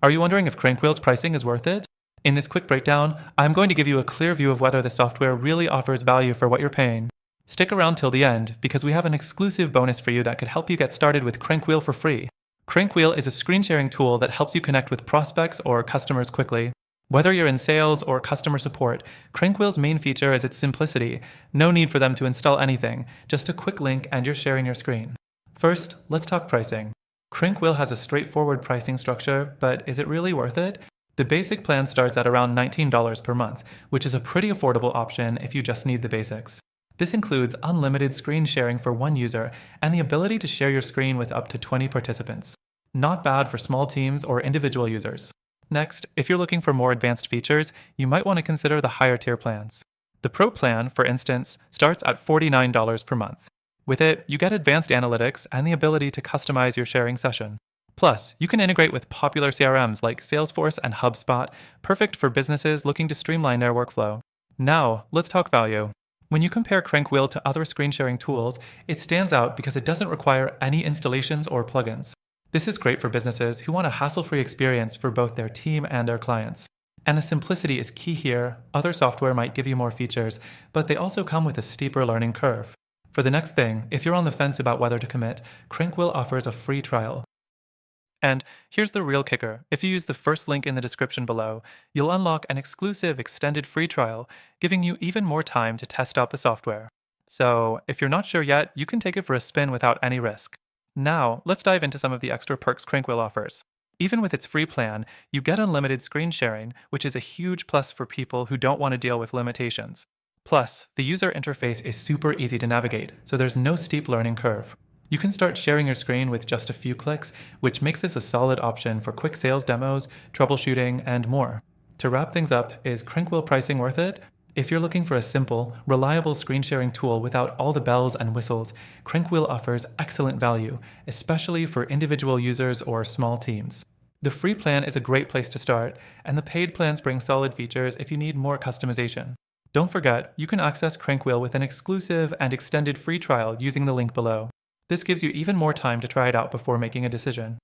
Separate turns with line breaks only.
Are you wondering if Crankwheel's pricing is worth it? In this quick breakdown, I'm going to give you a clear view of whether the software really offers value for what you're paying. Stick around till the end because we have an exclusive bonus for you that could help you get started with Crankwheel for free. Crankwheel is a screen sharing tool that helps you connect with prospects or customers quickly. Whether you're in sales or customer support, Crankwheel's main feature is its simplicity. No need for them to install anything, just a quick link and you're sharing your screen. First, let's talk pricing. Crankwheel has a straightforward pricing structure, but is it really worth it? The basic plan starts at around $19 per month, which is a pretty affordable option if you just need the basics. This includes unlimited screen sharing for one user and the ability to share your screen with up to 20 participants. Not bad for small teams or individual users. Next, if you're looking for more advanced features, you might want to consider the higher tier plans. The Pro plan, for instance, starts at $49 per month. With it, you get advanced analytics and the ability to customize your sharing session. Plus, you can integrate with popular CRMs like Salesforce and HubSpot, perfect for businesses looking to streamline their workflow. Now, let's talk value. When you compare Crankwheel to other screen sharing tools, it stands out because it doesn't require any installations or plugins. This is great for businesses who want a hassle-free experience for both their team and their clients. And the simplicity is key here. Other software might give you more features, but they also come with a steeper learning curve. For the next thing, if you're on the fence about whether to commit, Crankwheel offers a free trial. And here's the real kicker. If you use the first link in the description below, you'll unlock an exclusive extended free trial, giving you even more time to test out the software. So, if you're not sure yet, you can take it for a spin without any risk. Now, let's dive into some of the extra perks Crankwheel offers. Even with its free plan, you get unlimited screen sharing, which is a huge plus for people who don't want to deal with limitations. Plus, the user interface is super easy to navigate, so there's no steep learning curve. You can start sharing your screen with just a few clicks, which makes this a solid option for quick sales demos, troubleshooting, and more. To wrap things up, is Crankwheel pricing worth it? If you're looking for a simple, reliable screen sharing tool without all the bells and whistles, Crankwheel offers excellent value, especially for individual users or small teams. The free plan is a great place to start, and the paid plans bring solid features if you need more customization. Don't forget, you can access Crankwheel with an exclusive and extended free trial using the link below. This gives you even more time to try it out before making a decision.